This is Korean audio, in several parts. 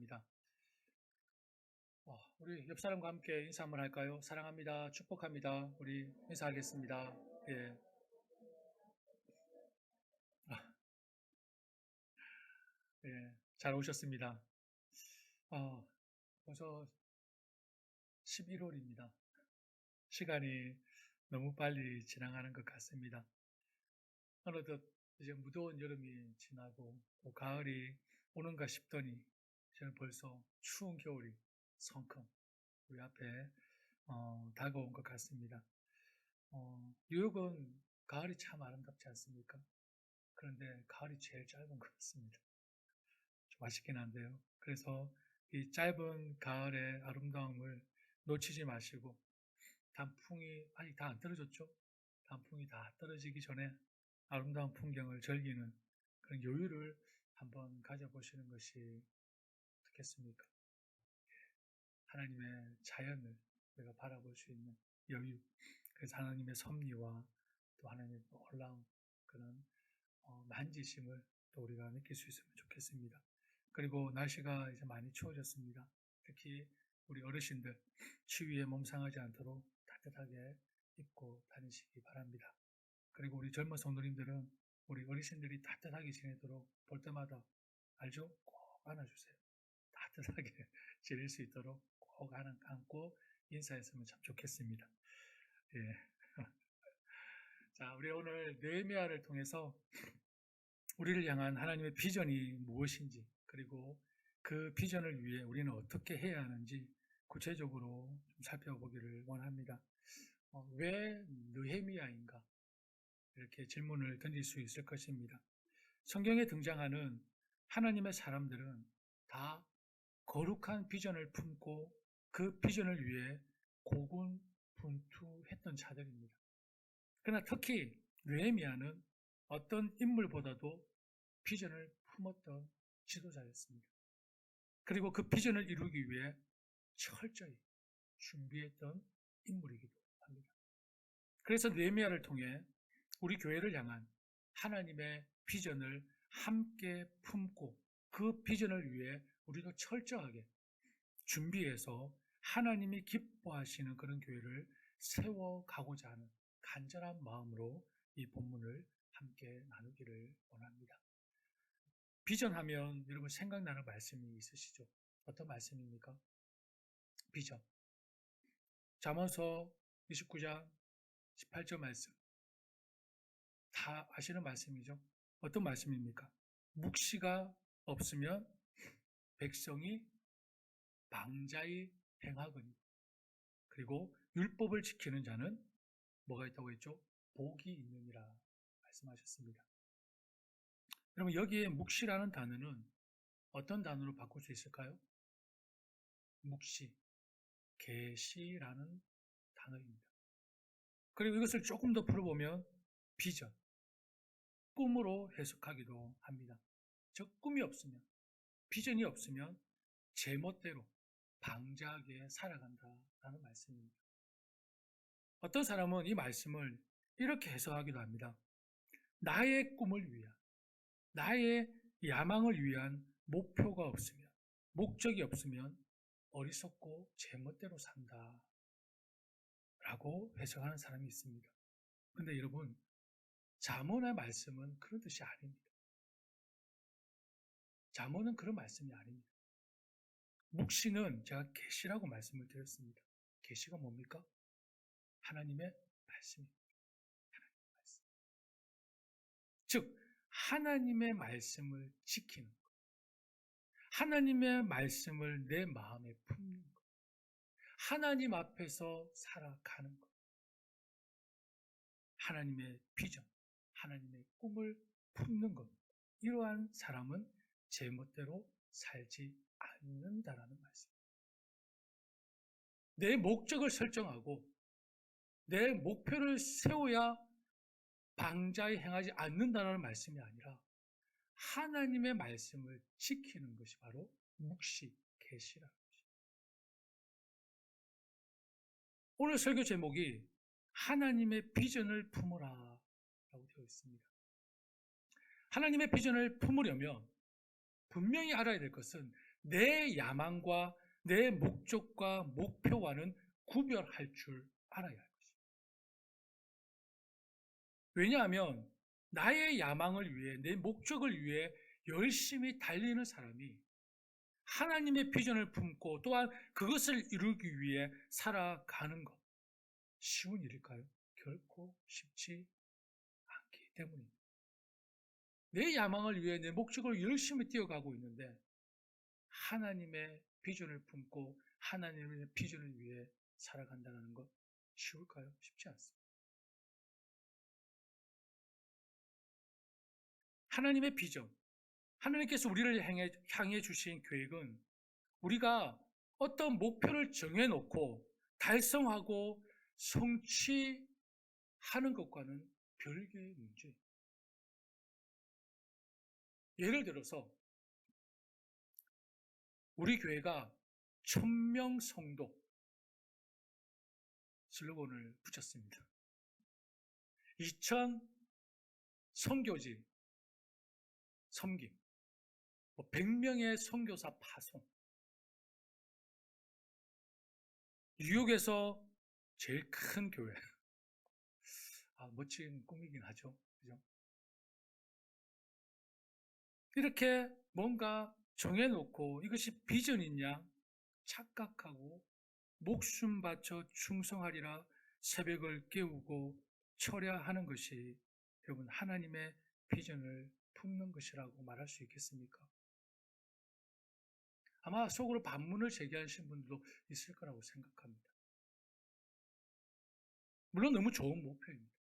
감사합니다. 우리 옆 사람과 함께 인사 한번 할까요? 사랑합니다. 축복합니다. 우리 인사하겠습니다. 예. 아, 예. 잘 오셨습니다. 벌써 11월입니다. 시간이 너무 빨리 지나가는 것 같습니다. 어느덧 이제 무더운 여름이 지나고 또 가을이 오는가 싶더니 저는 벌써 추운 겨울이 성큼 우리 앞에 다가온 것 같습니다. 뉴욕은 가을이 참 아름답지 않습니까? 그런데 가을이 제일 짧은 것 같습니다. 좀 아쉽긴 한데요. 그래서 이 짧은 가을의 아름다움을 놓치지 마시고 단풍이 아직 다 안 떨어졌죠? 단풍이 다 떨어지기 전에 아름다운 풍경을 즐기는 그런 여유를 한번 가져보시는 것이 어떻겠습니까? 하나님의 자연을 우리가 바라볼 수 있는 여유, 그래서 하나님의 섭리와 또 하나님의 놀라운 그런 만지심을 또 우리가 느낄 수 있으면 좋겠습니다. 그리고 날씨가 이제 많이 추워졌습니다. 특히 우리 어르신들 추위에 몸 상하지 않도록 따뜻하게 입고 다니시기 바랍니다. 그리고 우리 젊은 성도님들은 우리 어르신들이 따뜻하게 지내도록 볼 때마다 알죠? 꼭 안아주세요. 따뜻하게 지낼 수 있도록 꼭 안고 인사했으면 참 좋겠습니다. 예. 자, 우리 오늘 느헤미야를 통해서 우리를 향한 하나님의 비전이 무엇인지, 그리고 그 비전을 위해 우리는 어떻게 해야 하는지 구체적으로 좀 살펴보기를 원합니다. 왜 느헤미야인가? 이렇게 질문을 던질 수 있을 것입니다. 성경에 등장하는 하나님의 사람들은 다 거룩한 비전을 품고 그 비전을 위해 고군분투했던 자들입니다. 그러나 특히 느헤미야는 어떤 인물보다도 비전을 품었던 지도자였습니다. 그리고 그 비전을 이루기 위해 철저히 준비했던 인물이기도 합니다. 그래서 느헤미야를 통해 우리 교회를 향한 하나님의 비전을 함께 품고 그 비전을 위해 우리도 철저하게 준비해서 하나님이 기뻐하시는 그런 교회를 세워가고자 하는 간절한 마음으로 이 본문을 함께 나누기를 원합니다. 비전하면 여러분 생각나는 말씀이 있으시죠? 어떤 말씀입니까? 비전. 잠언서 29장 18절 말씀. 다 아시는 말씀이죠? 어떤 말씀입니까? 묵시가 없으면 백성이 방자히 행하거니. 그리고 율법을 지키는 자는 뭐가 있다고 했죠? 복이 있느니라 말씀하셨습니다. 여러분 여기에 묵시라는 단어는 어떤 단어로 바꿀 수 있을까요? 묵시, 계시라는 단어입니다. 그리고 이것을 조금 더 풀어보면 비전, 꿈으로 해석하기도 합니다. 즉 꿈이 없으면, 비전이 없으면 제멋대로 방자하게 살아간다라는 말씀입니다. 어떤 사람은 이 말씀을 이렇게 해석하기도 합니다. 나의 꿈을 위한, 나의 야망을 위한 목표가 없으면, 목적이 없으면 어리석고 제멋대로 산다 라고 해석하는 사람이 있습니다. 그런데 여러분, 잠언의 말씀은 그런 뜻이 아닙니다. 잠언은 그런 말씀이 아닙니다. 묵시는 제가 계시라고 말씀을 드렸습니다. 계시가 뭡니까? 하나님의 말씀입니다. 하나님의 말씀. 즉 하나님의 말씀을 지키는 것, 하나님의 말씀을 내 마음에 품는 것, 하나님 앞에서 살아가는 것, 하나님의 비전, 하나님의 꿈을 품는 것, 이러한 사람은 제멋대로 살지 않는다라는 말씀입니다. 내 목적을 설정하고 내 목표를 세워야 방자히 행하지 않는다는 말씀이 아니라 하나님의 말씀을 지키는 것이 바로 묵시, 계시라는 것입니다. 오늘 설교 제목이 하나님의 비전을 품으라 라고 되어 있습니다. 하나님의 비전을 품으려면 분명히 알아야 될 것은 내 야망과 내 목적과 목표와는 구별할 줄 알아야 할 것입니다. 왜냐하면 나의 야망을 위해, 내 목적을 위해 열심히 달리는 사람이 하나님의 비전을 품고 또한 그것을 이루기 위해 살아가는 것, 쉬운 일일까요? 결코 쉽지 않기 때문입니다. 내 야망을 위해 내 목적을 열심히 뛰어가고 있는데 하나님의 비전을 품고 하나님의 비전을 위해 살아간다는 것 쉬울까요? 쉽지 않습니다. 하나님의 비전, 하나님께서 우리를 향해 주신 계획은 우리가 어떤 목표를 정해놓고 달성하고 성취하는 것과는 별개의 문제예요. 예를 들어서 우리 교회가 1000명 성도 슬로건을 붙였습니다. 2000 선교지 섬김, 100명의 선교사 파송, 뉴욕에서 제일 큰 교회. 멋진 꿈이긴 하죠. 그죠? 이렇게 뭔가 정해놓고 이것이 비전이냐 착각하고 목숨 바쳐 충성하리라 새벽을 깨우고 철야하는 것이 여러분 하나님의 비전을 품는 것이라고 말할 수 있겠습니까? 아마 속으로 반문을 제기하신 분들도 있을 거라고 생각합니다. 물론 너무 좋은 목표입니다.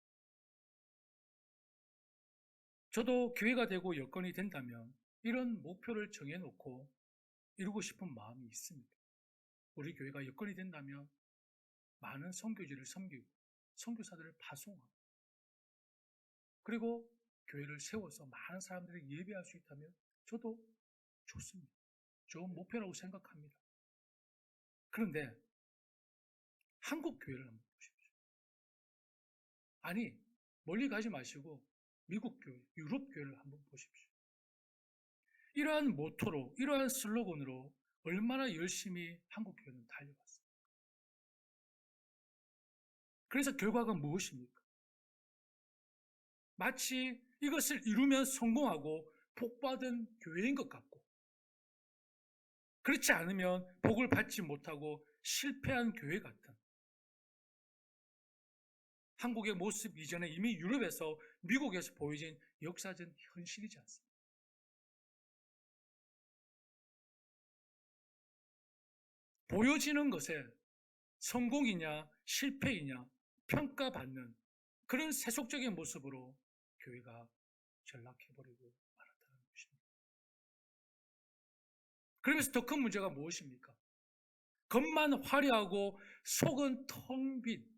저도 기회가 되고 여건이 된다면 이런 목표를 정해놓고 이루고 싶은 마음이 있습니다. 우리 교회가 여건이 된다면 많은 선교지를 섬기고 선교사들을 파송하고 그리고 교회를 세워서 많은 사람들이 예배할 수 있다면 저도 좋습니다. 좋은 목표라고 생각합니다. 그런데 한국 교회를 한번 보십시오. 아니 멀리 가지 마시고 미국 교회, 유럽 교회를 한번 보십시오. 이러한 모토로, 이러한 슬로건으로 얼마나 열심히 한국 교회는 달려왔습니다. 그래서 결과가 무엇입니까? 마치 이것을 이루면 성공하고 복받은 교회인 것 같고 그렇지 않으면 복을 받지 못하고 실패한 교회 같은 한국의 모습 이전에 이미 유럽에서 미국에서 보여진 역사적 현실이지 않습니까? 보여지는 것에 성공이냐 실패이냐 평가받는 그런 세속적인 모습으로 교회가 전락해버리고 말았다는 것입니다. 그러면서 더 큰 문제가 무엇입니까? 겉만 화려하고 속은 텅 빈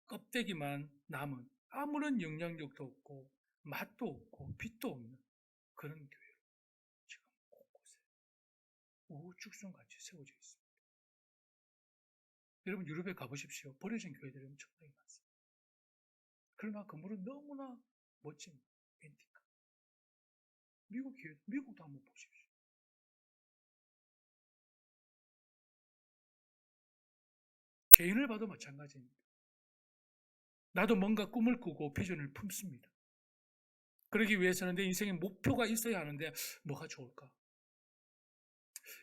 껍데기만 남은 아무런 영향력도 없고 맛도 없고 빛도 없는 그런 교회로 지금 곳곳에 우후죽순같이 세워져 있습니다. 여러분 유럽에 가보십시오. 버려진 교회들이 엄청나게 많습니다. 그러나 건물은 너무나 멋진 앤티카. 미국도 한번 보십시오. 개인을 봐도 마찬가지입니다. 나도 뭔가 꿈을 꾸고 비전을 품습니다. 그러기 위해서는 내 인생에 목표가 있어야 하는데 뭐가 좋을까?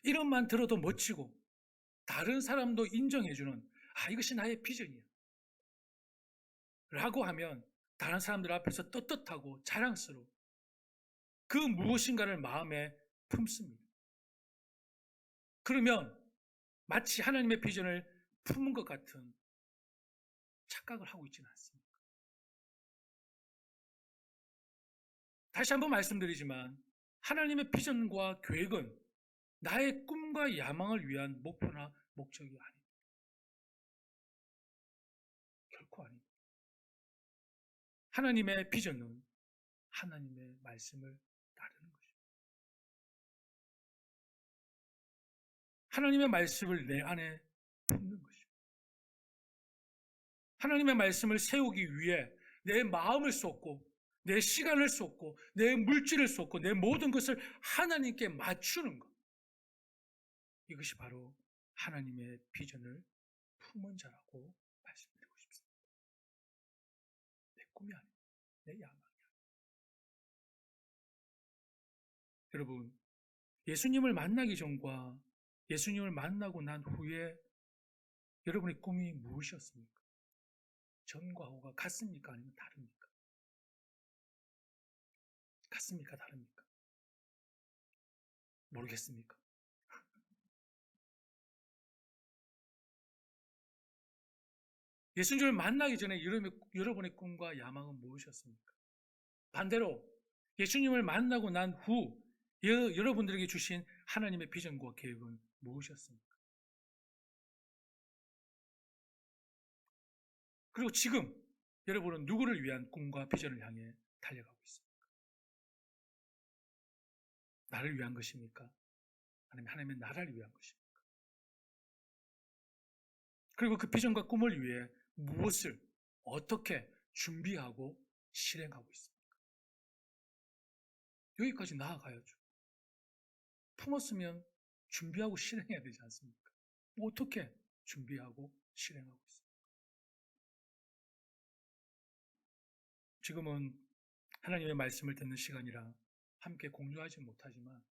이름만 들어도 멋지고 다른 사람도 인정해주는 이것이 나의 비전이야 라고 하면 다른 사람들 앞에서 떳떳하고 자랑스러워 그 무엇인가를 마음에 품습니다. 그러면 마치 하나님의 비전을 품은 것 같은 착각을 하고 있지는 않습니다. 다시 한번 말씀드리지만 하나님의 비전과 계획은 나의 꿈과 야망을 위한 목표나 목적이 아닙니다. 결코 아닙니다. 하나님의 비전은 하나님의 말씀을 따르는 것입니다. 하나님의 말씀을 내 안에 품는 것입니다. 하나님의 말씀을 세우기 위해 내 마음을 쏟고 내 시간을 쏟고 내 물질을 쏟고 내 모든 것을 하나님께 맞추는 것. 이것이 바로 하나님의 비전을 품은 자라고 말씀드리고 싶습니다. 내 꿈이 아닙니다. 내 야망이 아닙니다. 여러분, 예수님을 만나기 전과 예수님을 만나고 난 후에 여러분의 꿈이 무엇이었습니까? 전과 후가 같습니까? 아니면 다릅니까? 같습니까? 다릅니까? 모르겠습니까? 예수님을 만나기 전에 여러분의 꿈과 야망은 무엇이었습니까? 반대로 예수님을 만나고 난 후 여러분들에게 주신 하나님의 비전과 계획은 무엇이었습니까? 그리고 지금 여러분은 누구를 위한 꿈과 비전을 향해 달려가고 있습니까? 나를 위한 것입니까? 아니면 하나님의 나라를 위한 것입니까? 그리고 그 비전과 꿈을 위해 무엇을 어떻게 준비하고 실행하고 있습니까? 여기까지 나아가야죠. 품었으면 준비하고 실행해야 되지 않습니까? 어떻게 준비하고 실행하고 있습니까? 지금은 하나님의 말씀을 듣는 시간이라 함께 공유하지 못하지만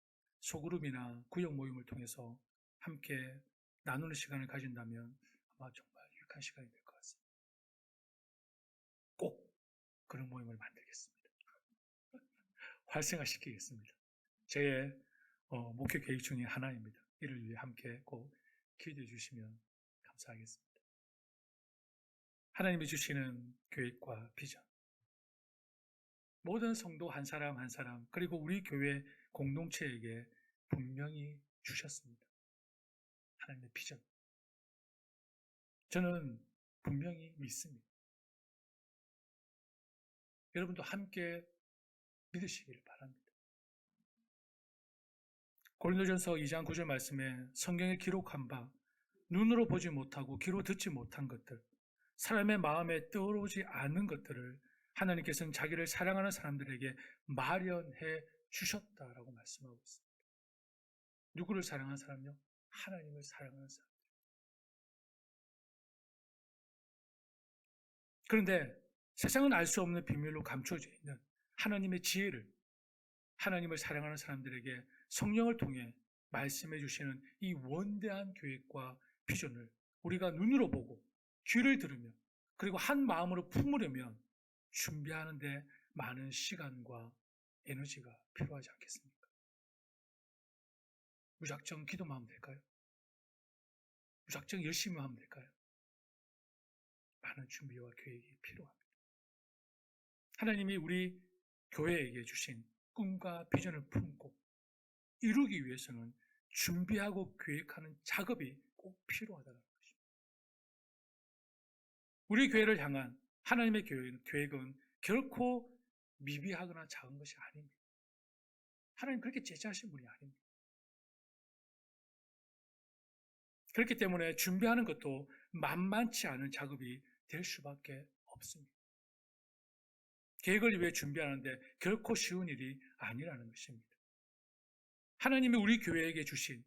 소그룹이나 구역 모임을 통해서 함께 나누는 시간을 가진다면 아마 정말 유익한 시간이 될 것 같습니다. 꼭 그런 모임을 만들겠습니다. 활성화시키겠습니다. 제 목표 계획 중에 하나입니다. 이를 위해 함께 꼭 기도해 주시면 감사하겠습니다. 하나님이 주시는 계획과 비전, 모든 성도 한 사람 한 사람 그리고 우리 교회 공동체에게 분명히 주셨습니다. 하나님의 비전. 저는 분명히 믿습니다. 여러분도 함께 믿으시길 바랍니다. 고린도전서 2장 9절 말씀에 성경에 기록한 바 눈으로 보지 못하고 귀로 듣지 못한 것들, 사람의 마음에 떠오르지 않는 것들을 하나님께서는 자기를 사랑하는 사람들에게 마련해 주셨다라고 말씀하고 있습니다. 누구를 사랑하는 사람요? 하나님을 사랑하는 사람. 그런데 세상은 알 수 없는 비밀로 감춰져 있는 하나님의 지혜를 하나님을 사랑하는 사람들에게 성령을 통해 말씀해 주시는 이 원대한 계획과 비전을 우리가 눈으로 보고 귀를 들으며 그리고 한 마음으로 품으려면 준비하는데 많은 시간과 에너지가 필요하지 않겠습니까? 무작정 기도만 하면 될까요? 무작정 열심히 하면 될까요? 많은 준비와 계획이 필요합니다. 하나님이 우리 교회에게 주신 꿈과 비전을 품고 이루기 위해서는 준비하고 계획하는 작업이 꼭 필요하다는 것입니다. 우리 교회를 향한 하나님의 계획은 결코 미비하거나 작은 것이 아닙니다. 하나님 그렇게 제재하신 분이 아닙니다. 그렇기 때문에 준비하는 것도 만만치 않은 작업이 될 수밖에 없습니다. 계획을 위해 준비하는데 결코 쉬운 일이 아니라는 것입니다. 하나님이 우리 교회에게 주신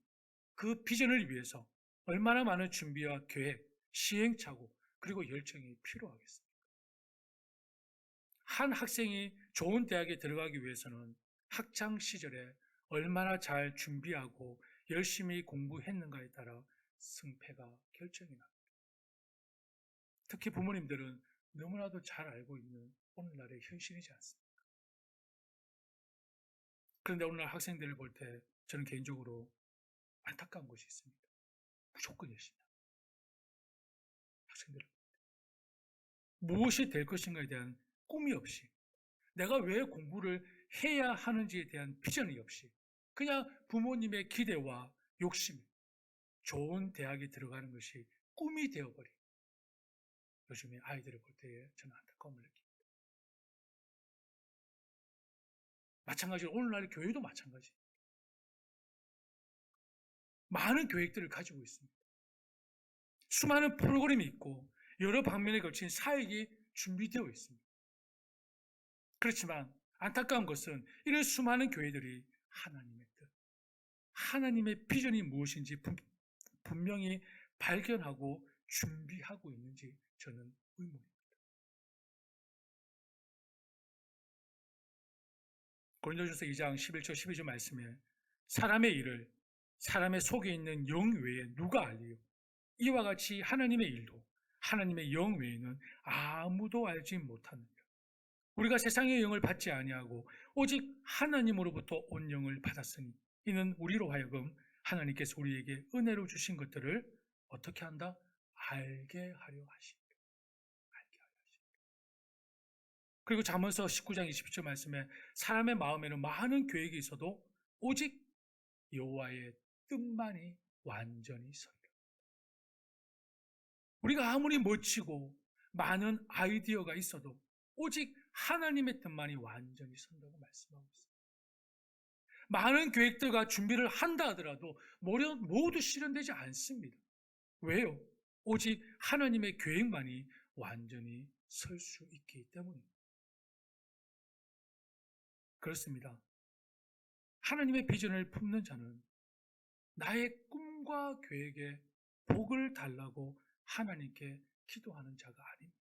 그 비전을 위해서 얼마나 많은 준비와 계획, 시행착오, 그리고 열정이 필요하겠습니까? 한 학생이 좋은 대학에 들어가기 위해서는 학창 시절에 얼마나 잘 준비하고 열심히 공부했는가에 따라 승패가 결정이 납니다. 특히 부모님들은 너무나도 잘 알고 있는 오늘날의 현실이지 않습니까? 그런데 오늘날 학생들을 볼 때 저는 개인적으로 안타까운 것이 있습니다. 무조건 열심히 합니다. 학생들 무엇이 될 것인가에 대한 꿈이 없이 내가 왜 공부를 해야 하는지에 대한 비전이 없이 그냥 부모님의 기대와 욕심, 좋은 대학에 들어가는 것이 꿈이 되어버린 요즘의 아이들을 볼 때에 저는 안타까움을 느낍니다. 마찬가지로 오늘날 교회도 마찬가지. 많은 계획들을 가지고 있습니다. 수많은 프로그램이 있고 여러 방면에 걸친 사역이 준비되어 있습니다. 그렇지만 안타까운 것은 이런 수많은 교회들이 하나님의 뜻, 하나님의 비전이 무엇인지 분명히 발견하고 준비하고 있는지 저는 의문입니다. 고린도전서 2장 11절 12절 말씀에 사람의 일을 사람의 속에 있는 영 외에 누가 알리요? 이와 같이 하나님의 일도 하나님의 영 외에는 아무도 알지 못하느니라. 우리가 세상의 영을 받지 아니하고 오직 하나님으로부터 온 영을 받았으니 이는 우리로 하여금 하나님께서 우리에게 은혜로 주신 것들을 어떻게 한다? 알게 하려 하십니다. 알게 하려 하십니다. 그리고 잠언서 19장 20절 말씀에 사람의 마음에는 많은 계획이 있어도 오직 여호와의 뜻만이 완전히 선다. 우리가 아무리 멋지고 많은 아이디어가 있어도 오직 하나님의 뜻만이 완전히 선다고 말씀하고 있습니다. 많은 계획들과 준비를 한다 하더라도 모두 실현되지 않습니다. 왜요? 오직 하나님의 계획만이 완전히 설 수 있기 때문입니다. 그렇습니다. 하나님의 비전을 품는 자는 나의 꿈과 계획에 복을 달라고 하나님께 기도하는 자가 아닙니다.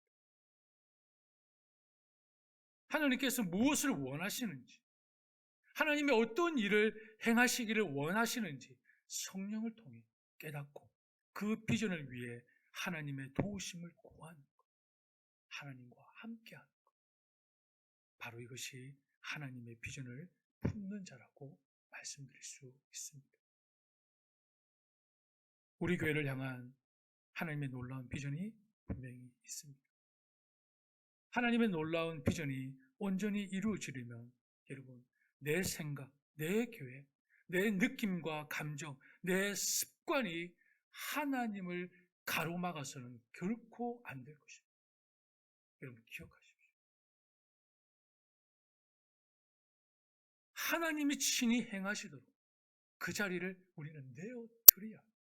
하나님께서 무엇을 원하시는지, 하나님이 어떤 일을 행하시기를 원하시는지 성령을 통해 깨닫고 그 비전을 위해 하나님의 도우심을 구하는 것, 하나님과 함께하는 것, 바로 이것이 하나님의 비전을 품는 자라고 말씀드릴 수 있습니다. 우리 교회를 향한 하나님의 놀라운 비전이 분명히 있습니다. 하나님의 놀라운 비전이 온전히 이루어지려면 여러분, 내 생각, 내 계획, 내 느낌과 감정, 내 습관이 하나님을 가로막아서는 결코 안 될 것입니다. 여러분 기억하십시오. 하나님이 친히 행하시도록 그 자리를 우리는 내어드려야 합니다.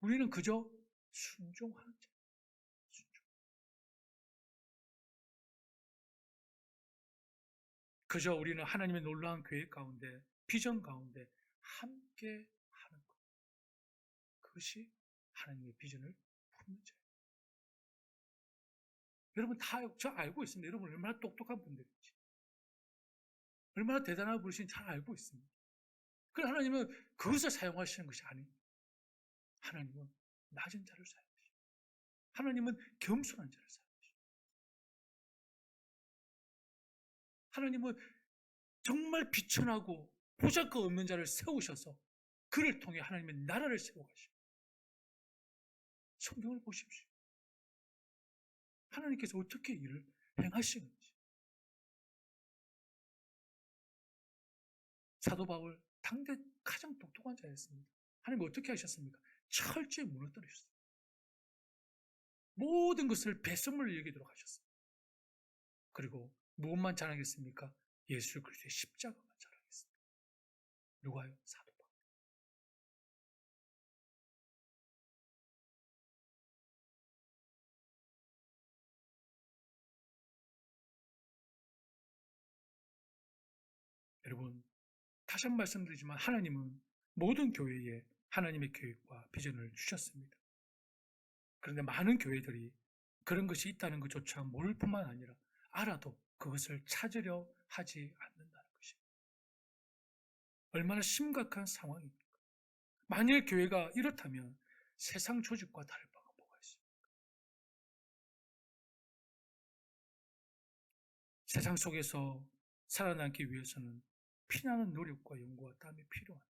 우리는 그저 순종하는 자. 그저 우리는 하나님의 놀라운 계획 가운데, 비전 가운데 함께 하는 것. 그것이 하나님의 비전을 품는 자예요. 여러분 저 알고 있습니다. 여러분 얼마나 똑똑한 분들인지, 얼마나 대단한 분이신지 잘 알고 있습니다. 그러나 하나님은 그것을 사용하시는 것이 아닙니다. 하나님은 낮은 자를 사용하십니다. 하나님은 겸손한 자를 사용하십니다. 하나님은 정말 비천하고 보잘것없는 자를 세우셔서 그를 통해 하나님의 나라를 세워가십니다. 성경을 보십시오. 하나님께서 어떻게 일을 행하시는지. 사도 바울 당대 가장 똑똑한 자였습니다. 하나님 어떻게 하셨습니까? 철저히 무너뜨리셨습니다. 모든 것을 배설물로 여기도록 하셨습니다. 그리고 무엇만 자랑했습니까? 예수 그리스도의 십자가만 자랑했습니다. 누가요? 사도 바울. 여러분 다시 한번 말씀드리지만 하나님은 모든 교회에 하나님의 계획과 비전을 주셨습니다. 그런데 많은 교회들이 그런 것이 있다는 것조차 모를 뿐만 아니라 알아도 그것을 찾으려 하지 않는다는 것입니다. 얼마나 심각한 상황입니까? 만일 교회가 이렇다면 세상 조직과 다를 바가 뭐가 있습니까? 세상 속에서 살아남기 위해서는 피나는 노력과 연구와 땀이 필요합니다.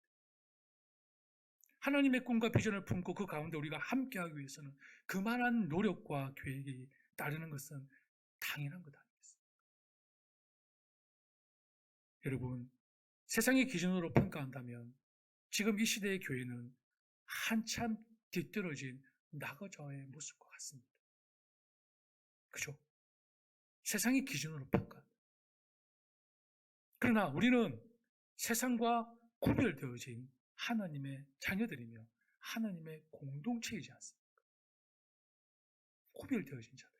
하나님의 꿈과 비전을 품고 그 가운데 우리가 함께하기 위해서는 그만한 노력과 계획이 따르는 것은 당연한 것 아니겠습니까? 여러분, 세상의 기준으로 평가한다면 지금 이 시대의 교회는 한참 뒤떨어진 낙어자의 모습과 같습니다. 그죠? 세상의 기준으로 평가합니다. 그러나 우리는 세상과 구별되어진 하나님의 자녀들이며 하나님의 공동체이지 않습니까? 구별되어진 자들.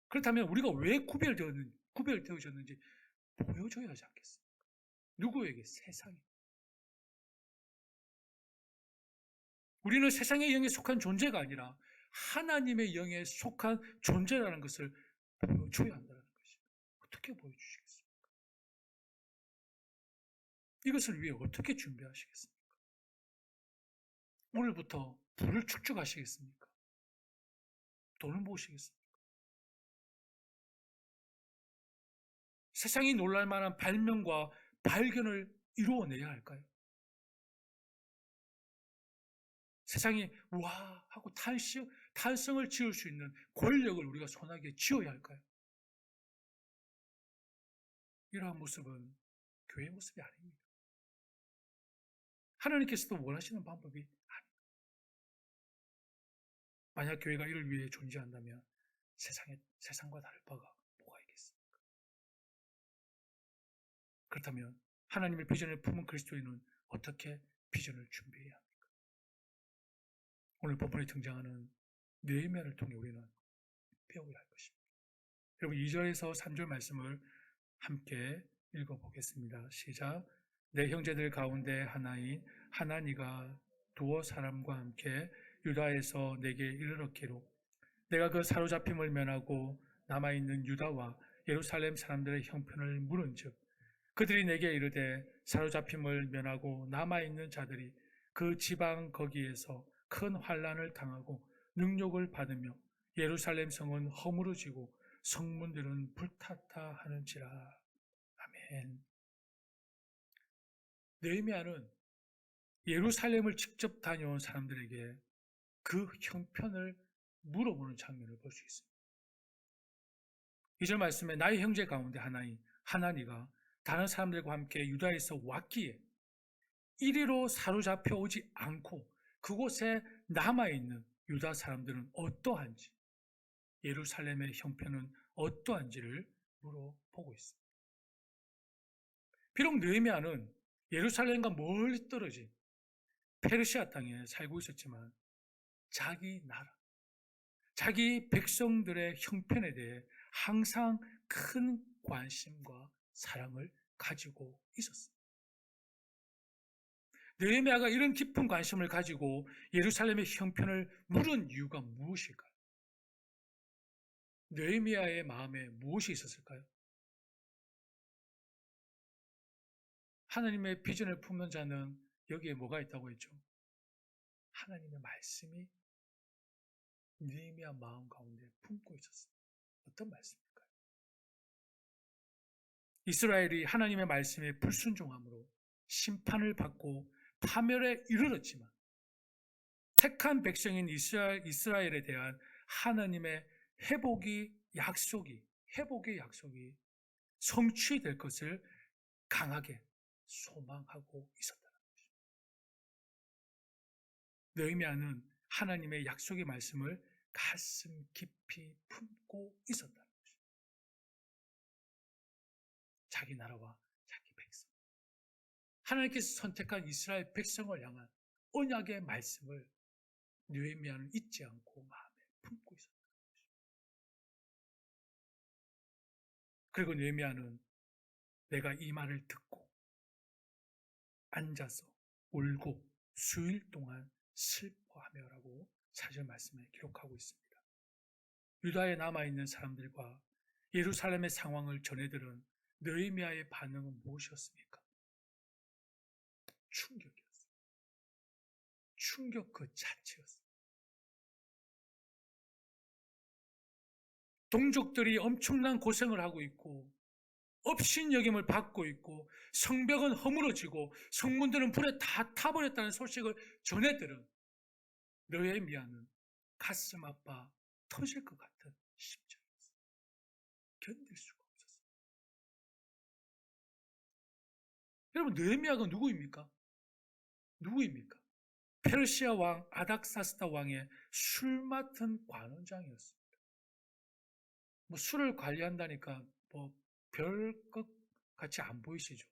그렇다면 우리가 왜 구별되어졌는지 보여줘야 하지 않겠습니까? 누구에게? 세상에. 우리는 세상의 영에 속한 존재가 아니라 하나님의 영에 속한 존재라는 것을 보여줘야 한다는 것입니다. 어떻게 보여주시겠습니까? 이것을 위해 어떻게 준비하시겠습니까? 오늘부터 불을 축적하시겠습니까? 돈을 모으시겠습니까? 세상이 놀랄 만한 발명과 발견을 이루어내야 할까요? 세상이 와 하고 탄성을 지을 수 있는 권력을 우리가 손아귀에 쥐어야 할까요? 이러한 모습은 교회의 모습이 아닙니다. 하나님께서도 원하시는 방법이 아닙니다. 만약 교회가 이를 위해 존재한다면 세상과 다를 바가 뭐가 있겠습니까? 그렇다면 하나님의 비전을 품은 그리스도인은 어떻게 비전을 준비해야 합니까? 오늘 본문에 등장하는 느헤미야를 통해 우리는 배워야 할 것입니다. 여러분 2절에서 3절 말씀을 함께 읽어보겠습니다. 시작. 내 형제들 가운데 하나인 하나니가 두어 사람과 함께 유다에서 내게 이르렀기로 내가 그 사로잡힘을 면하고 남아있는 유다와 예루살렘 사람들의 형편을 물은즉 그들이 내게 이르되 사로잡힘을 면하고 남아있는 자들이 그 지방 거기에서 큰 환난을 당하고 능욕을 받으며 예루살렘 성은 허물어지고 성문들은 불탔다 하는지라. 아멘. 느헤미야는 예루살렘을 직접 다녀온 사람들에게 그 형편을 물어보는 장면을 볼 수 있습니다. 2절 말씀에 나의 형제 가운데 하나인 하나니가 다른 사람들과 함께 유다에서 왔기에 이리로 사로잡혀 오지 않고 그곳에 남아있는 유다 사람들은 어떠한지, 예루살렘의 형편은 어떠한지를 물어보고 있습니다. 비록 느헤미야는 예루살렘과 멀리 떨어진 페르시아 땅에 살고 있었지만 자기 나라, 자기 백성들의 형편에 대해 항상 큰 관심과 사랑을 가지고 있었습니다. 느헤미야가 이런 깊은 관심을 가지고 예루살렘의 형편을 물은 이유가 무엇일까요? 느헤미야의 마음에 무엇이 있었을까요? 하나님의 비전을 품는 자는 여기에 뭐가 있다고 했죠? 하나님의 말씀이 느헤미야 마음 가운데 품고 있었습니다. 어떤 말씀일까요? 이스라엘이 하나님의 말씀에 불순종함으로 심판을 받고 파멸에 이르렀지만 택한 백성인 이스라엘에 대한 하나님의 회복의 약속이 성취될 것을 강하게 소망하고 있었다는 것입니다. 느헤미야는 하나님의 약속의 말씀을 가슴 깊이 품고 있었다는 것입니다. 자기 나라와 자기 백성, 하나님께서 선택한 이스라엘 백성을 향한 언약의 말씀을 느헤미야는 잊지 않고 마음에 품고 있었다는 것입니다. 그리고 느헤미야는 내가 이 말을 듣고 앉아서 울고 수일 동안 슬퍼하며라고 4절 말씀에 기록하고 있습니다. 유다에 남아있는 사람들과 예루살렘의 상황을 전해들은 느헤미야의 반응은 무엇이었습니까? 충격이었어요. 충격 그 자체였어요. 동족들이 엄청난 고생을 하고 있고 업신여김을 받고 있고 성벽은 허물어지고 성문들은 불에 다 타버렸다는 소식을 전해들은 느헤미야는 가슴 아파 터질 것 같은 심정이었어요. 견딜 수가 없었어요. 여러분, 느헤미야가 누구입니까? 페르시아 왕 아닥사스다 왕의 술 맡은 관원장이었습니다. 술을 관리한다니까 별것 같이 안 보이시죠?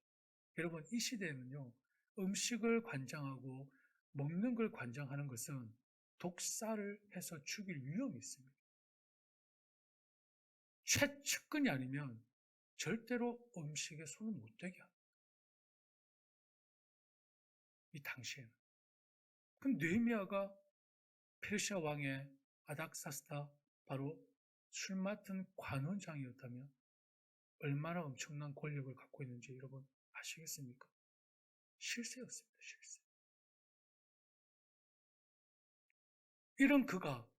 여러분, 이 시대에는요, 음식을 관장하고 먹는 걸 관장하는 것은 독살을 해서 죽일 위험이 있습니다. 최측근이 아니면 절대로 음식에 손을 못 대게 합니다. 이 당시에는. 그럼 느헤미야가 페르시아 왕의 아닥사스다, 바로 술 맡은 관원장이었다면 얼마나 엄청난 권력을 갖고 있는지 여러분 아시겠습니까? 실세였습니다. 실세. 이런 그가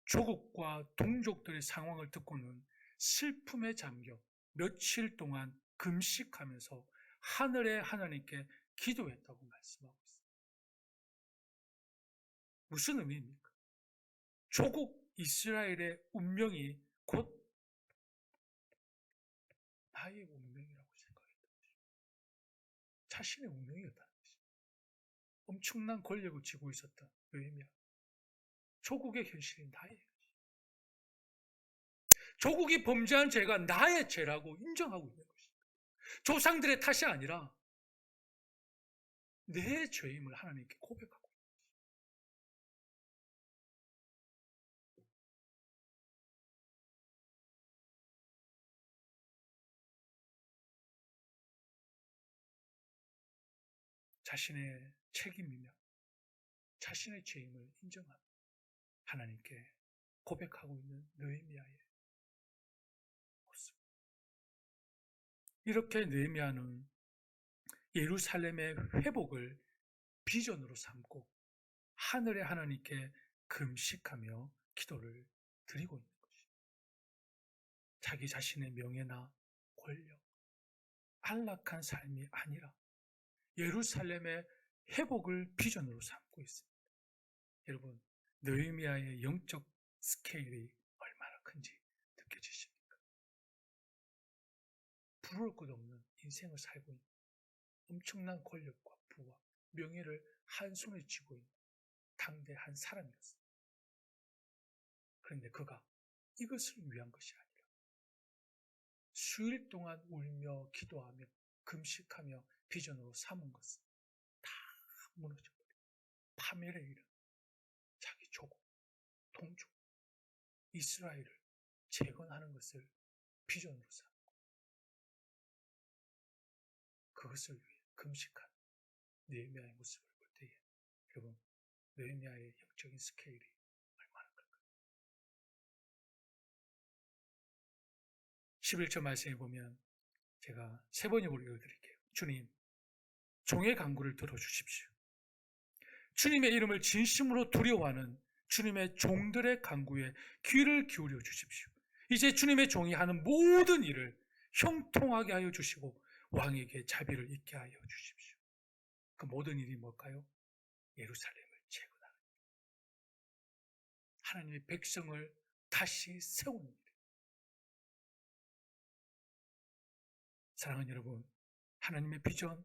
조국과 동족들의 상황을 듣고는 슬픔에 잠겨 며칠 동안 금식하면서 하늘의 하나님께 기도했다고 말씀하고 있습니다. 무슨 의미입니까? 조국 이스라엘의 운명이 곧 나의 운명이라고 생각했던 것입니다. 자신의 운명이었다는 것입니다. 엄청난 권력을 쥐고 있었던 느헤미야. 조국의 현실이 나의 현실. 조국이 범죄한 죄가 나의 죄라고 인정하고 있는 것입니다. 조상들의 탓이 아니라 내 죄임을 하나님께 고백하고 있는 것입니다. 자신의 책임이며 자신의 죄임을 인정하며 하나님께 고백하고 있는 느헤미야의 모습. 이렇게 느헤미야는 예루살렘의 회복을 비전으로 삼고 하늘의 하나님께 금식하며 기도를 드리고 있는 것입니다. 자기 자신의 명예나 권력, 안락한 삶이 아니라 예루살렘의 회복을 비전으로 삼고 있습니다. 여러분, 느헤미야의 영적 스케일이 얼마나 큰지 느껴지십니까? 부러울 것 없는 인생을 살고 있는 엄청난 권력과 부와 명예를 한 손에 쥐고 있는 당대 한 사람이었습니다. 그런데 그가 이것을 위한 것이 아니라 수일 동안 울며 기도하며 금식하며 비전으로 삼은 것은 다 무너져버려 파멸에 이른 자기 조국, 동족, 이스라엘을 재건하는 것을 비전으로 삼고 그것을 위해 금식한 느헤미야의 모습을 볼 때에 여러분, 느헤미야의 영적인 스케일이 얼마나 클까요? 11절 말씀에 보면 제가 세 번역으로 읽어드릴게요. 주님, 종의 간구를 들어주십시오. 주님의 이름을 진심으로 두려워하는 주님의 종들의 간구에 귀를 기울여 주십시오. 이제 주님의 종이 하는 모든 일을 형통하게 하여 주시고 왕에게 자비를 있게 하여 주십시오. 그 모든 일이 뭘까요? 예루살렘을 재건하는 일, 하나님의 백성을 다시 세우는 일. 사랑하는 여러분, 하나님의 비전,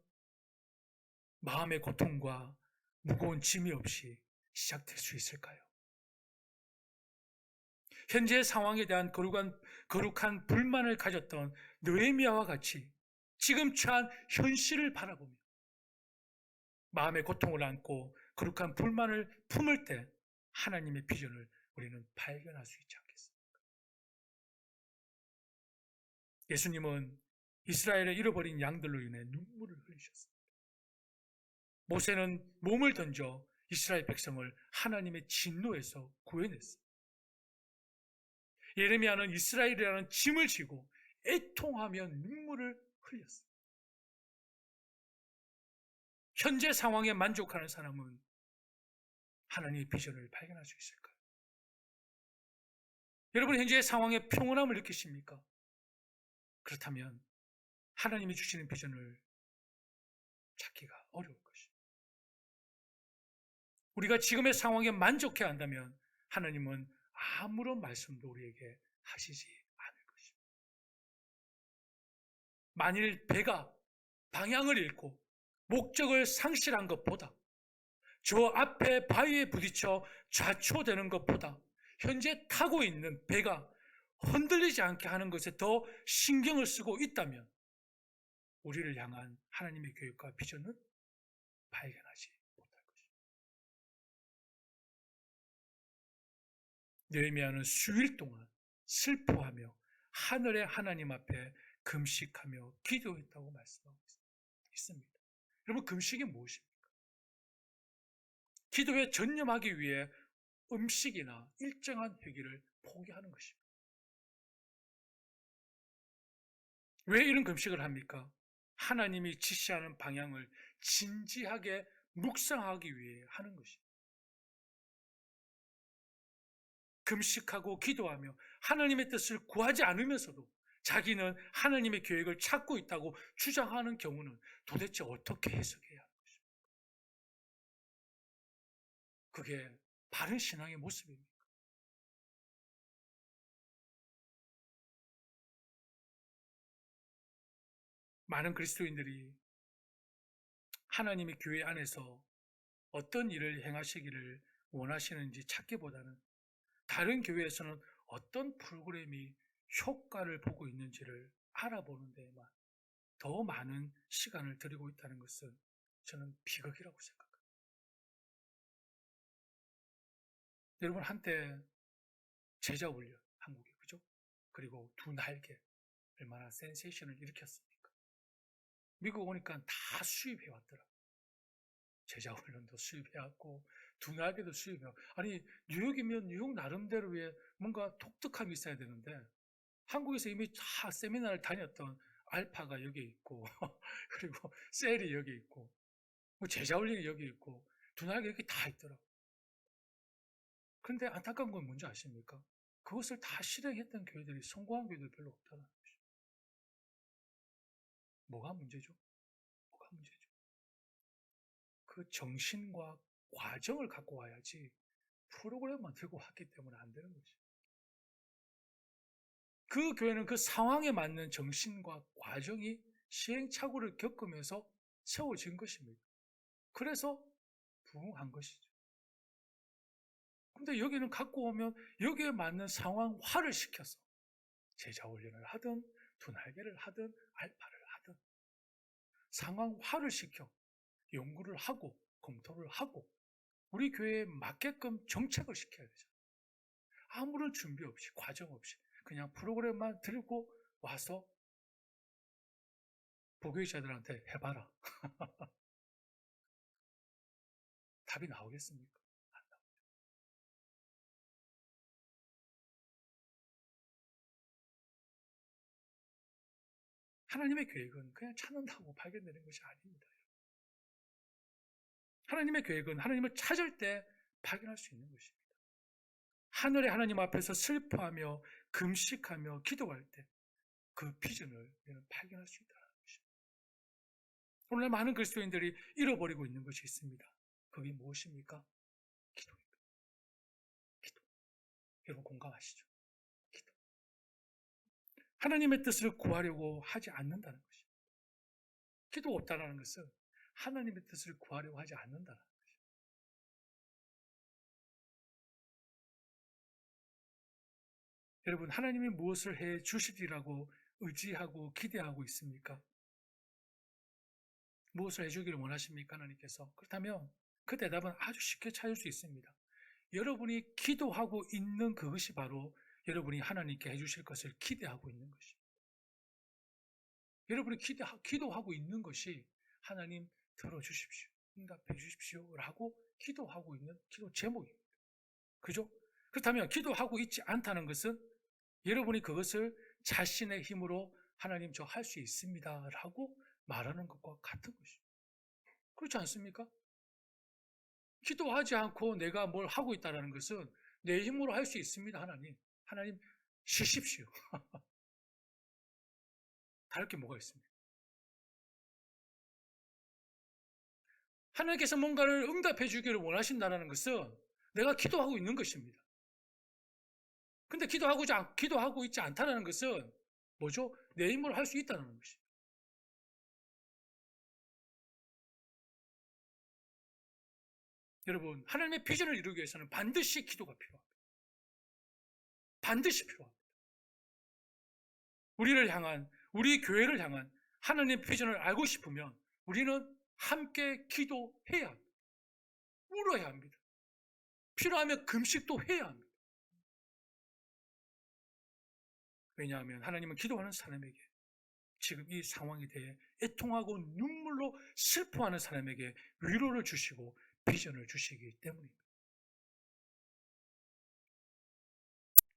마음의 고통과 무거운 짐이 없이 시작될 수 있을까요? 현재 상황에 대한 거룩한 불만을 가졌던 느헤미야와 같이 지금 처한 현실을 바라보며 마음의 고통을 안고 거룩한 불만을 품을 때 하나님의 비전을 우리는 발견할 수 있지 않겠습니까? 예수님은 이스라엘의 잃어버린 양들로 인해 눈물을 흘리셨습니다. 모세는 몸을 던져 이스라엘 백성을 하나님의 진노에서 구해냈습니다. 예레미야는 이스라엘이라는 짐을 지고 애통하며 눈물을 흘렸습니다. 현재 상황에 만족하는 사람은 하나님의 비전을 발견할 수 있을까요? 여러분, 현재의 상황에 평온함을 느끼십니까? 그렇다면 하나님이 주시는 비전을 찾기가 어려울 것입니다. 우리가 지금의 상황에 만족해야 한다면 하나님은 아무런 말씀도 우리에게 하시지 않을 것입니다. 만일 배가 방향을 잃고 목적을 상실한 것보다 저 앞에 바위에 부딪혀 좌초되는 것보다 현재 타고 있는 배가 흔들리지 않게 하는 것에 더 신경을 쓰고 있다면 우리를 향한 하나님의 계획과 비전은 발견하지 못할 것입니다. 느헤미야는 수일 동안 슬퍼하며 하늘의 하나님 앞에 금식하며 기도했다고 말씀하고 있습니다. 여러분, 금식이 무엇입니까? 기도에 전념하기 위해 음식이나 일정한 회기를 포기하는 것입니다. 왜 이런 금식을 합니까? 하나님이 지시하는 방향을 진지하게 묵상하기 위해 하는 것입니다. 금식하고 기도하며 하나님의 뜻을 구하지 않으면서도 자기는 하나님의 계획을 찾고 있다고 주장하는 경우는 도대체 어떻게 해석해야 하는 것입니까? 그게 바른 신앙의 모습입니다. 많은 그리스도인들이 하나님의 교회 안에서 어떤 일을 행하시기를 원하시는지 찾기보다는 다른 교회에서는 어떤 프로그램이 효과를 보고 있는지를 알아보는 데에만 더 많은 시간을 들이고 있다는 것은 저는 비극이라고 생각합니다. 여러분, 한때 제자훈련, 한국에, 그죠? 그리고 두 날개, 얼마나 센세이션을 일으켰습니까? 미국 오니까 다 수입해왔더라. 제자훈련도 수입해왔고, 두 날개도 수입해왔고, 아니, 뉴욕이면 뉴욕 나름대로의 뭔가 독특함이 있어야 되는데, 한국에서 이미 다 세미나를 다녔던 알파가 여기 있고, 그리고 셀이 여기 있고, 뭐 제자훈련이 여기 있고, 두 날개 여기 다 있더라고. 그런데 안타까운 건 뭔지 아십니까? 그것을 다 실행했던 교회들이 성공한 교회들 별로 없다는 것이죠. 뭐가 문제죠? 뭐가 문제죠? 그 정신과 과정을 갖고 와야지 프로그램만 들고 왔기 때문에 안 되는 거지. 그 교회는 그 상황에 맞는 정신과 과정이 시행착오를 겪으면서 세워진 것입니다. 그래서 부흥한 것이죠. 근데 여기는 갖고 오면 여기에 맞는 상황화를 시켜서 제자훈련을 하든 두 날개를 하든 알파를 하든 상황화를 시켜 연구를 하고 검토를 하고 우리 교회에 맞게끔 정책을 시켜야 되잖아요. 아무런 준비 없이 과정 없이 그냥 프로그램만 들고 와서 보교자들한테 해봐라. 답이 나오겠습니까? 안 나옵니다. 하나님의 계획은 그냥 찾는다고 발견되는 것이 아닙니다. 하나님의 계획은 하나님을 찾을 때 발견할 수 있는 것입니다. 하늘의 하나님 앞에서 슬퍼하며 금식하며 기도할 때 그 비전을 우리는 발견할 수 있다는 것입니다. 오늘날 많은 그리스도인들이 잃어버리고 있는 것이 있습니다. 그게 무엇입니까? 기도입니다. 기도. 여러분 공감하시죠? 기도. 하나님의 뜻을 구하려고 하지 않는다는 것입니다. 기도가 없다는 것은 하나님의 뜻을 구하려고 하지 않는다는 것입니다. 여러분, 하나님이 무엇을 해 주시리라고 의지하고 기대하고 있습니까? 무엇을 해주기를 원하십니까? 하나님께서. 그렇다면 그 대답은 아주 쉽게 찾을 수 있습니다. 여러분이 기도하고 있는 그것이 바로 여러분이 하나님께 해주실 것을 기대하고 있는 것입니다. 여러분이 기도하고 있는 것이 하나님 들어주십시오. 응답해 주십시오. 라고 기도하고 있는 기도 제목입니다. 그죠? 그렇다면 기도하고 있지 않다는 것은 여러분이 그것을 자신의 힘으로 하나님 저 할 수 있습니다. 라고 말하는 것과 같은 것입니다. 그렇지 않습니까? 기도하지 않고 내가 뭘 하고 있다는 것은 내 힘으로 할 수 있습니다. 하나님. 하나님 쉬십시오. 다를 게 뭐가 있습니까? 하나님께서 뭔가를 응답해 주기를 원하신다는 것은 내가 기도하고 있는 것입니다. 근데 기도하고 있지 않다는 것은 뭐죠? 내 힘으로 할 수 있다는 것입니다. 여러분, 하나님의 비전을 이루기 위해서는 반드시 기도가 필요합니다. 반드시 필요합니다. 우리 교회를 향한 하나님의 비전을 알고 싶으면 우리는 함께 기도해야 합니다. 울어야 합니다. 필요하면 금식도 해야 합니다. 왜냐하면 하나님은 기도하는 사람에게 지금 이 상황에 대해 애통하고 눈물로 슬퍼하는 사람에게 위로를 주시고 비전을 주시기 때문입니다.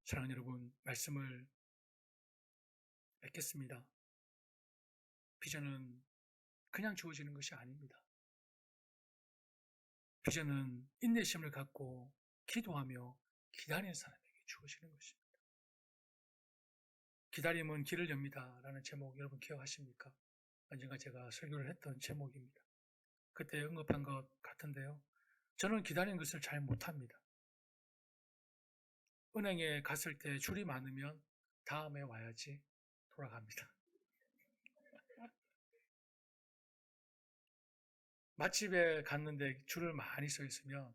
사랑하는 여러분, 말씀을 맺겠습니다. 비전은 그냥 주어지는 것이 아닙니다. 비전은 인내심을 갖고 기도하며 기다리는 사람에게 주어지는 것입니다. 기다림은 길을 엽니다 라는 제목 여러분 기억하십니까? 언젠가 제가 설교를 했던 제목입니다. 그때 언급한 것 같은데요. 저는 기다리는 것을 잘 못합니다. 은행에 갔을 때 줄이 많으면 다음에 와야지 돌아갑니다. 맛집에 갔는데 줄을 많이 서 있으면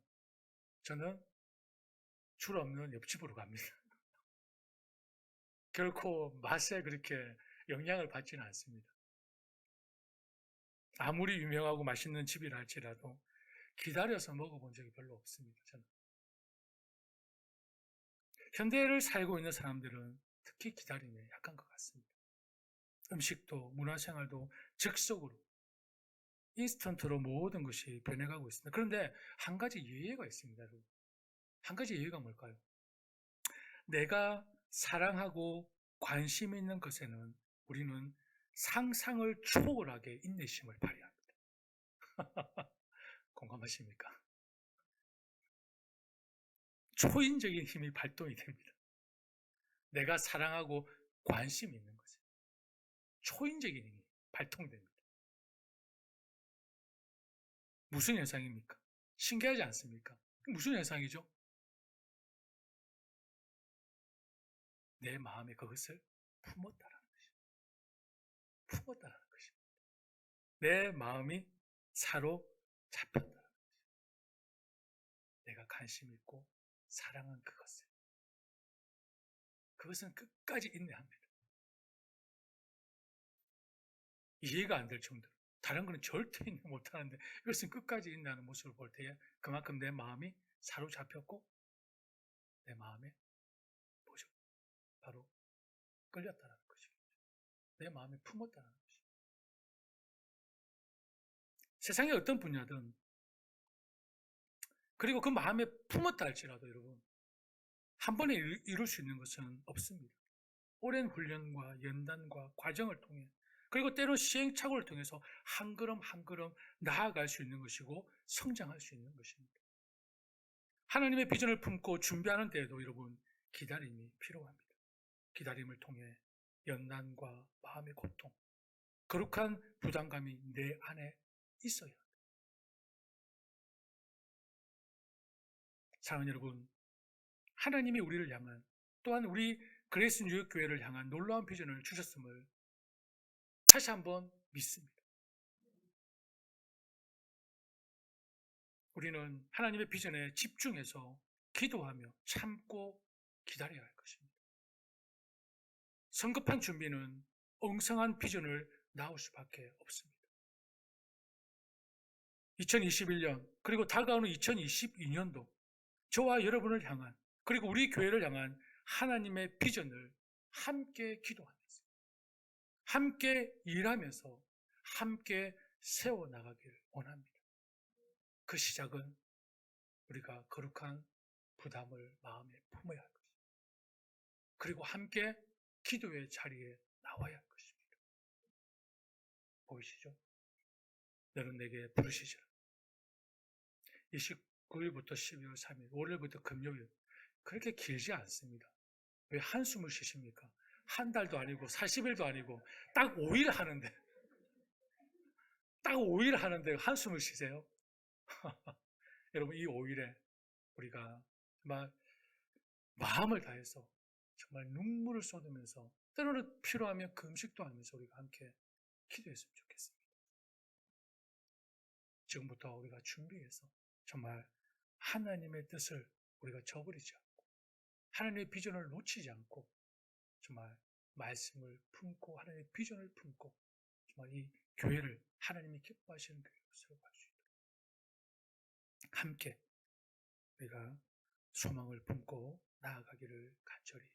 저는 줄 없는 옆집으로 갑니다. 결코 맛에 그렇게 영향을 받지는 않습니다. 아무리 유명하고 맛있는 집이라 할지라도 기다려서 먹어본 적이 별로 없습니다. 저는. 현대를 살고 있는 사람들은 특히 기다림에 약한 것 같습니다. 음식도 문화생활도 즉석으로 인스턴트로 모든 것이 변해가고 있습니다. 그런데 한 가지 예외가 있습니다. 여러분. 한 가지 예외가 뭘까요? 내가 사랑하고 관심 있는 것에는 우리는 상상을 초월하게 인내심을 발휘합니다. 공감하십니까? 초인적인 힘이 발동이 됩니다. 내가 사랑하고 관심 있는 것에 초인적인 힘이 발동됩니다. 무슨 현상입니까? 신기하지 않습니까? 무슨 현상이죠? 내 마음에 그것을 품었다라는 것입니다. 품었다라는 것입니다. 내 마음이 사로잡혔다라는 것입니다. 내가 관심 있고 사랑한 그것은 끝까지 인내합니다. 이해가 안 될 정도로. 다른 거는 절대 인내 못하는데 이것은 끝까지 인내하는 모습을 볼 때에 그만큼 내 마음이 사로잡혔고 내 마음에 뭐죠? 바로 끌렸다는 것이겠죠. 내 마음에 품었다는 것이죠. 세상의 어떤 분야든 그리고 그 마음에 품었다 할지라도 여러분 한 번에 이룰 수 있는 것은 없습니다. 오랜 훈련과 연단과 과정을 통해 그리고 때로 시행착오를 통해서 한 걸음 한 걸음 나아갈 수 있는 것이고 성장할 수 있는 것입니다. 하나님의 비전을 품고 준비하는 때에도 여러분 기다림이 필요합니다. 기다림을 통해 연단과 마음의 고통, 거룩한 부담감이 내 안에 있어야 합니다. 사랑하는 여러분, 하나님이 우리를 향한 또한 우리 그레이스 뉴욕 교회를 향한 놀라운 비전을 주셨음을 다시 한번 믿습니다. 우리는 하나님의 비전에 집중해서 기도하며 참고 기다려야 할 것입니다. 성급한 준비는 엉성한 비전을 낳을 수밖에 없습니다. 2021년 그리고 다가오는 2022년도 저와 여러분을 향한 그리고 우리 교회를 향한 하나님의 비전을 함께 기도하면서 함께 일하면서 함께 세워나가기를 원합니다. 그 시작은 우리가 거룩한 부담을 마음에 품어야 할 것입니다. 그리고 함께 기도의 자리에 나와야 할 것입니다. 보이시죠? 너는 내게 부르시지라. 29일부터 12월 3일, 월요일부터 금요일 그렇게 길지 않습니다. 왜 한숨을 쉬십니까? 한 달도 아니고 40일도 아니고 딱 5일 하는데 딱 5일 하는데 한숨을 쉬세요? 여러분 이 5일에 우리가 정말 마음을 다해서 정말 눈물을 쏟으면서 때로는 필요하면 금식도 하면서 우리가 함께 기도했으면 좋겠습니다. 지금부터 우리가 준비해서 정말 하나님의 뜻을 우리가 저버리지 않고 하나님의 비전을 놓치지 않고 정말 말씀을 품고 하나님의 비전을 품고 정말 이 교회를 하나님이 기뻐하시는 교회로 세워갈 수 있도록 함께 우리가 소망을 품고 나아가기를 간절히